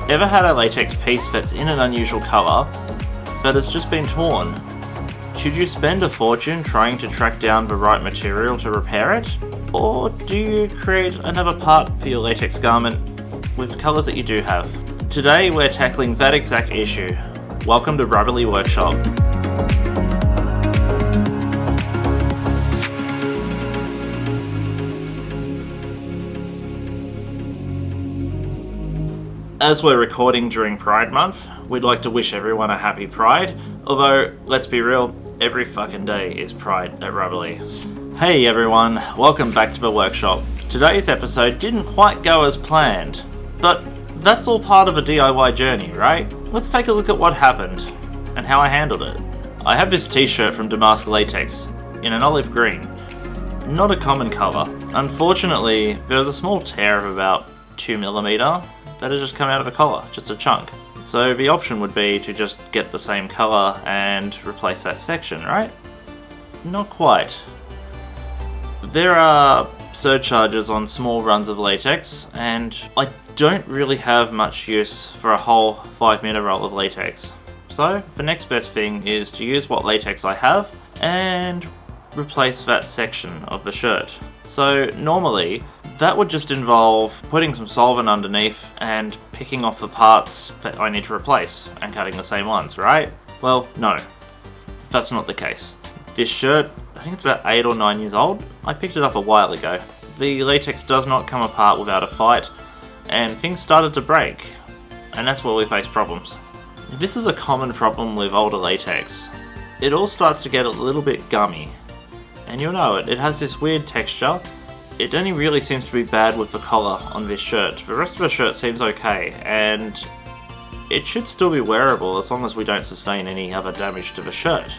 Ever had a latex piece that's in an unusual colour, but has just been torn? Should you spend a fortune trying to track down the right material to repair it? Or do you create another part for your latex garment with colours that you do have? Today we're tackling that exact issue. Welcome to Rubberly Workshop. As we're recording during Pride Month, we'd like to wish everyone a happy Pride, although, let's be real, every fucking day is Pride at Rubberly. Hey everyone, welcome back to the workshop. Today's episode didn't quite go as planned, but that's all part of a DIY journey, right? Let's take a look at what happened, and how I handled it. I have this t-shirt from Chance Latex, in an olive green. Not a common colour. Unfortunately, there was a small tear of about 2mm that had just come out of the collar, just a chunk. So the option would be to just get the same colour and replace that section, right? Not quite. There are surcharges on small runs of latex, and I don't really have much use for a whole 5mm roll of latex. So the next best thing is to use what latex I have and replace that section of the shirt. So normally that would just involve putting some solvent underneath and picking off the parts that I need to replace and cutting the same ones, right? Well, no, that's not the case. This shirt, I think it's about 8 or 9 years old. I picked it up a while ago. The latex does not come apart without a fight, and things started to break, and that's where we face problems. This is a common problem with older latex. It all starts to get a little bit gummy, and you'll know it has this weird texture. It only really seems to be bad with the collar on this shirt. The rest of the shirt seems okay, and it should still be wearable as long as we don't sustain any other damage to the shirt.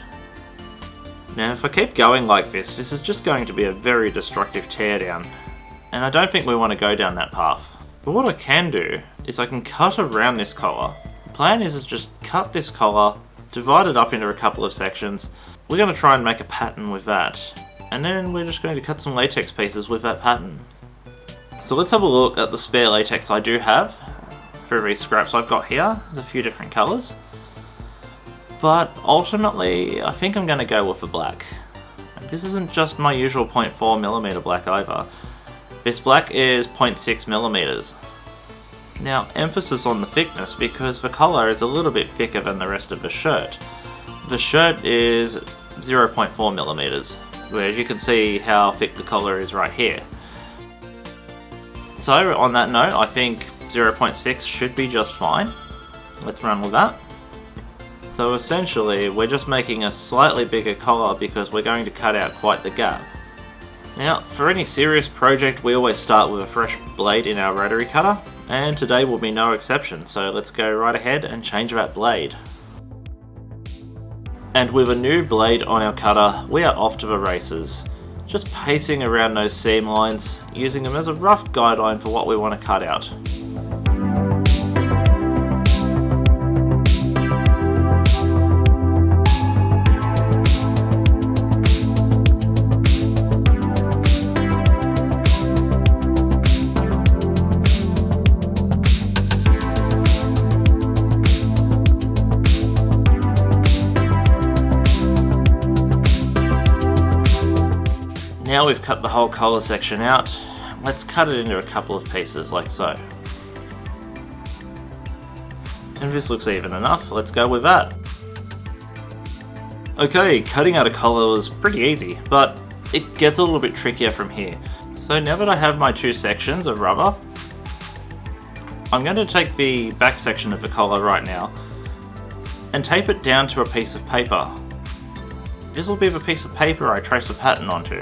Now, if I keep going like this is just going to be a very destructive teardown, and I don't think we want to go down that path. But what I can do is I can cut around this collar. The plan is to just cut this collar, divide it up into a couple of sections. We're going to try and make a pattern with that, and then we're just going to cut some latex pieces with that pattern. So let's have a look at the spare latex I do have. For these scraps I've got here, there's a few different colours. But ultimately, I think I'm going to go with the black. And this isn't just my usual 0.4mm black either. This black is 0.6mm. Now, emphasis on the thickness because the collar is a little bit thicker than the rest of the shirt. The shirt is 0.4mm, whereas you can see how thick the collar is right here. So, on that note, I think 0.6 should be just fine. Let's run with that. So essentially, we're just making a slightly bigger collar because we're going to cut out quite the gap. Now, for any serious project, we always start with a fresh blade in our rotary cutter, and today will be no exception, so let's go right ahead and change that blade. And with a new blade on our cutter, we are off to the races. Just pacing around those seam lines, using them as a rough guideline for what we want to cut out. Now we've cut the whole collar section out, let's cut it into a couple of pieces like so. And this looks even enough, let's go with that. Okay, cutting out a collar was pretty easy, but it gets a little bit trickier from here. So now that I have my two sections of rubber, I'm going to take the back section of the collar right now and tape it down to a piece of paper. This will be the piece of paper I trace a pattern onto.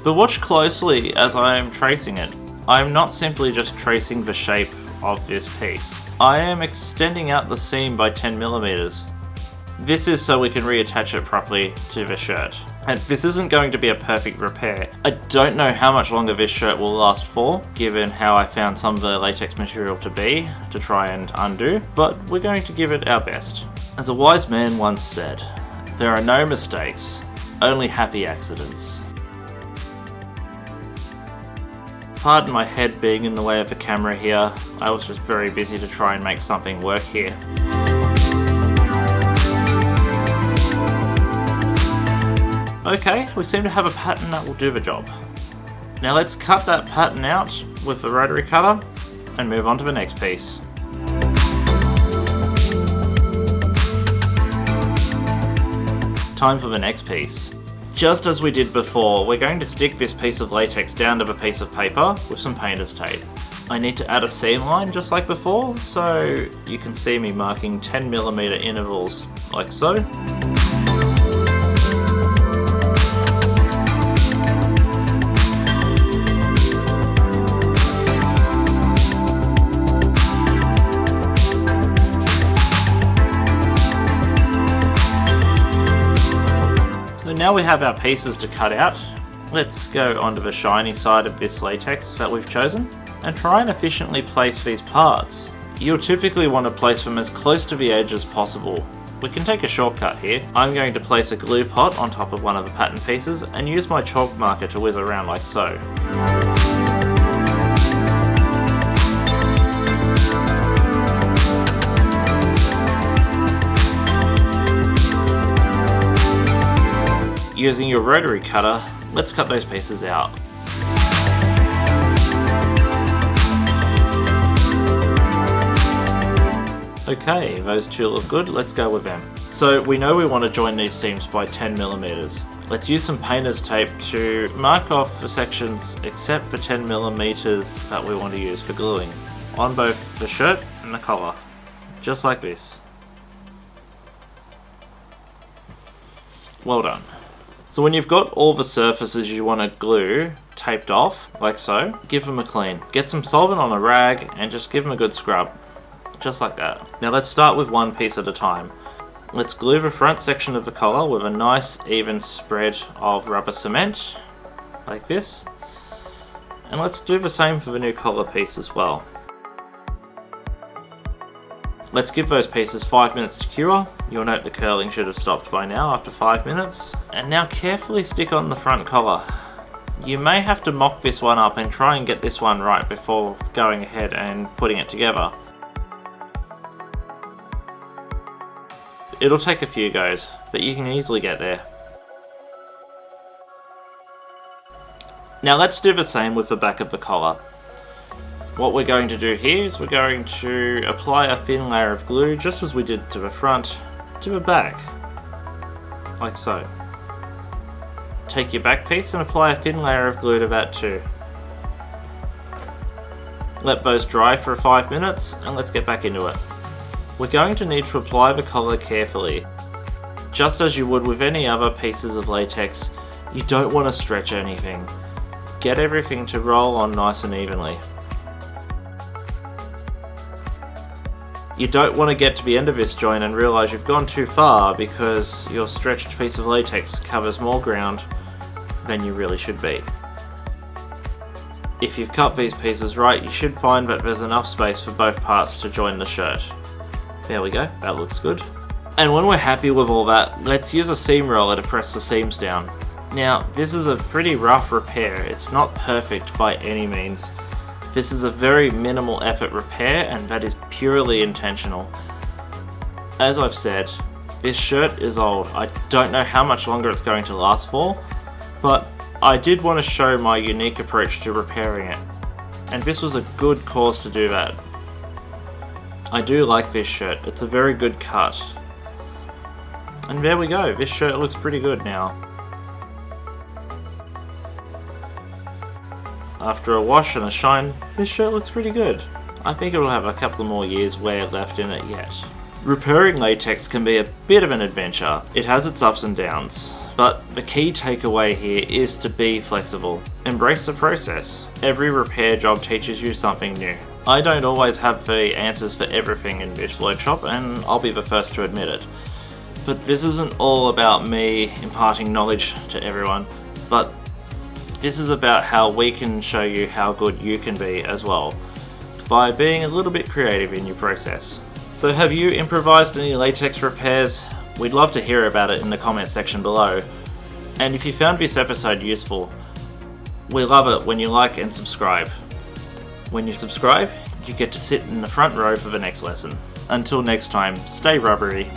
But watch closely as I am tracing it. I am not simply just tracing the shape of this piece. I am extending out the seam by 10mm. This is so we can reattach it properly to the shirt. And this isn't going to be a perfect repair. I don't know how much longer this shirt will last for, given how I found some of the latex material to be, to try and undo, but we're going to give it our best. As a wise man once said, there are no mistakes, only happy accidents. Pardon my head being in the way of the camera here, I was just very busy to try and make something work here. Okay, we seem to have a pattern that will do the job. Now let's cut that pattern out with the rotary cutter and move on to the next piece. Time for the next piece. Just as we did before, we're going to stick this piece of latex down to the piece of paper with some painter's tape. I need to add a seam line just like before, so you can see me marking 10mm intervals like so. So now we have our pieces to cut out. Let's go onto the shiny side of this latex that we've chosen and try and efficiently place these parts. You'll typically want to place them as close to the edge as possible. We can take a shortcut here. I'm going to place a glue pot on top of one of the pattern pieces and use my chalk marker to whiz around like so. Using your rotary cutter, let's cut those pieces out. Okay, those two look good, let's go with them. So we know we want to join these seams by 10mm. Let's use some painter's tape to mark off the sections except for 10mm that we want to use for gluing on both the shirt and the collar, just like this. Well done. So when you've got all the surfaces you want to glue taped off, like so, give them a clean. Get some solvent on a rag and just give them a good scrub. Just like that. Now let's start with one piece at a time. Let's glue the front section of the collar with a nice even spread of rubber cement, like this. And let's do the same for the new collar piece as well. Let's give those pieces 5 minutes to cure. You'll note the curling should have stopped by now after 5 minutes. And now carefully stick on the front collar. You may have to mock this one up and try and get this one right before going ahead and putting it together. It'll take a few goes, but you can easily get there. Now let's do the same with the back of the collar. What we're going to do here is we're going to apply a thin layer of glue just as we did to the front, to the back, like so. Take your back piece and apply a thin layer of glue to that too. Let those dry for 5 minutes and let's get back into it. We're going to need to apply the collar carefully. Just as you would with any other pieces of latex, you don't want to stretch anything. Get everything to roll on nice and evenly. You don't want to get to the end of this joint and realise you've gone too far because your stretched piece of latex covers more ground than you really should be. If you've cut these pieces right, you should find that there's enough space for both parts to join the shirt. There we go, that looks good. And when we're happy with all that, let's use a seam roller to press the seams down. Now, this is a pretty rough repair. It's not perfect by any means. This is a very minimal effort repair and that is purely intentional. As I've said, this shirt is old. I don't know how much longer it's going to last for, but I did want to show my unique approach to repairing it. And this was a good cause to do that. I do like this shirt. It's a very good cut. And there we go. This shirt looks pretty good now. After a wash and a shine, this shirt looks pretty good. I think it'll have a couple more years wear left in it yet. Repairing latex can be a bit of an adventure. It has its ups and downs, but the key takeaway here is to be flexible. Embrace the process. Every repair job teaches you something new. I don't always have the answers for everything in this workshop, and I'll be the first to admit it. But this isn't all about me imparting knowledge to everyone, but this is about how we can show you how good you can be as well, by being a little bit creative in your process. So have you improvised any latex repairs? We'd love to hear about it in the comment section below. And if you found this episode useful, We love it when you like and subscribe. When you subscribe, you get to sit in the front row for the next lesson. Until next time, stay rubbery.